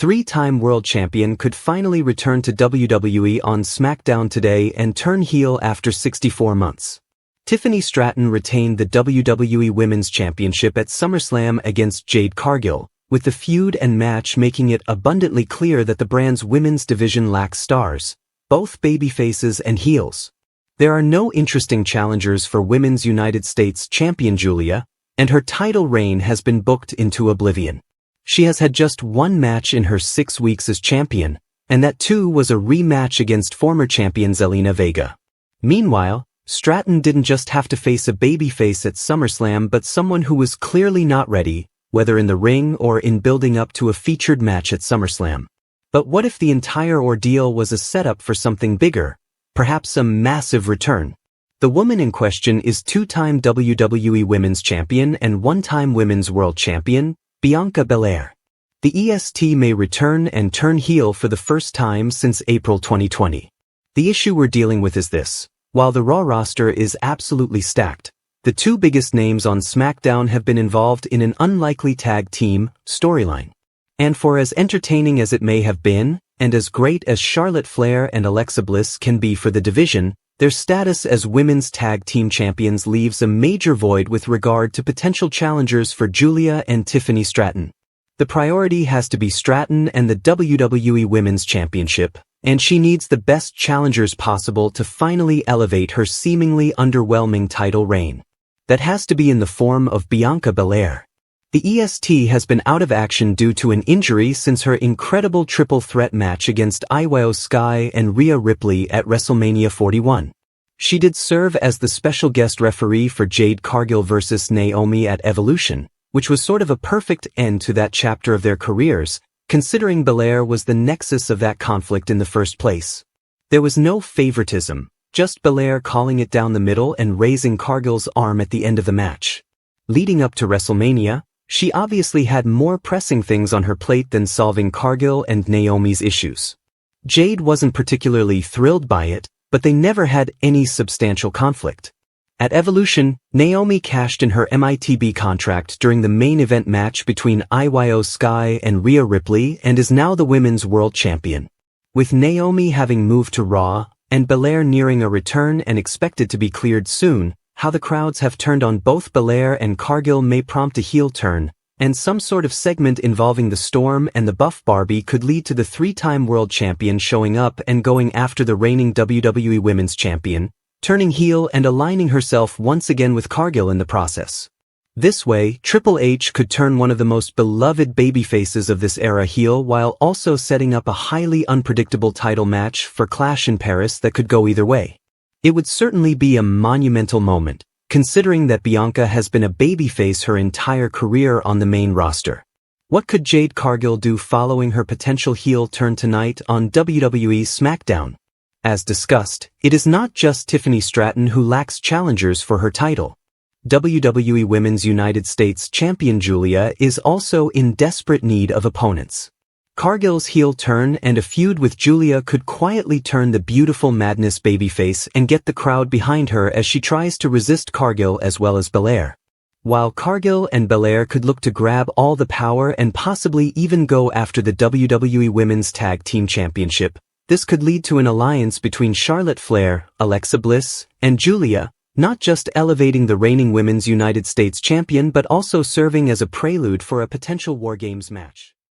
three-time world champion could finally return to WWE on SmackDown today and turn heel after 64 months. Tiffany Stratton retained the WWE Women's Championship at SummerSlam against Jade Cargill, with the feud and match making it abundantly clear that the brand's women's division lacks stars, both babyfaces and heels. There are no interesting challengers for Women's United States Champion Julia, and her title reign has been booked into oblivion. She has had just one match in her 6 weeks as champion, and that too was a rematch against former champion Zelina Vega. Meanwhile, Stratton didn't just have to face a babyface at SummerSlam but someone who was clearly not ready, whether in the ring or in building up to a featured match at SummerSlam. But what if the entire ordeal was a setup for something bigger, perhaps a massive return? The woman in question is two-time WWE Women's Champion and one-time Women's World Champion, Bianca Belair. The EST may return and turn heel for the first time since April 2020. The issue we're dealing with is this. While the Raw roster is absolutely stacked, the two biggest names on SmackDown have been involved in an unlikely tag team storyline. And for as entertaining as it may have been, and as great as Charlotte Flair and Alexa Bliss can be for the division, their status as women's tag team champions leaves a major void with regard to potential challengers for Julia and Tiffany Stratton. The priority has to be Stratton and the WWE Women's Championship, and she needs the best challengers possible to finally elevate her seemingly underwhelming title reign. That has to be in the form of Bianca Belair. The EST has been out of action due to an injury since her incredible triple threat match against Io Sky and Rhea Ripley at WrestleMania 41. She did serve as the special guest referee for Jade Cargill vs. Naomi at Evolution, which was sort of a perfect end to that chapter of their careers, considering Belair was the nexus of that conflict in the first place. There was no favoritism, just Belair calling it down the middle and raising Cargill's arm at the end of the match. Leading up to WrestleMania, she obviously had more pressing things on her plate than solving Cargill and Naomi's issues. Jade wasn't particularly thrilled by it, but they never had any substantial conflict. At Evolution, Naomi cashed in her MITB contract during the main event match between Io Sky and Rhea Ripley and is now the Women's World Champion. With Naomi having moved to Raw, and Belair nearing a return and expected to be cleared soon, how the crowds have turned on both Belair and Cargill may prompt a heel turn, and some sort of segment involving the Storm and the Buff Barbie could lead to the three-time world champion showing up and going after the reigning WWE Women's Champion, turning heel and aligning herself once again with Cargill in the process. This way, Triple H could turn one of the most beloved babyfaces of this era heel while also setting up a highly unpredictable title match for Clash in Paris that could go either way. It would certainly be a monumental moment, considering that Bianca has been a babyface her entire career on the main roster. What could Jade Cargill do following her potential heel turn tonight on WWE SmackDown? As discussed, it is not just Tiffany Stratton who lacks challengers for her title. WWE Women's United States Champion Julia is also in desperate need of opponents. Cargill's heel turn and a feud with Julia could quietly turn the beautiful Madness babyface and get the crowd behind her as she tries to resist Cargill as well as Belair. While Cargill and Belair could look to grab all the power and possibly even go after the WWE Women's Tag Team Championship, this could lead to an alliance between Charlotte Flair, Alexa Bliss, and Julia, not just elevating the reigning Women's United States Champion but also serving as a prelude for a potential War Games match.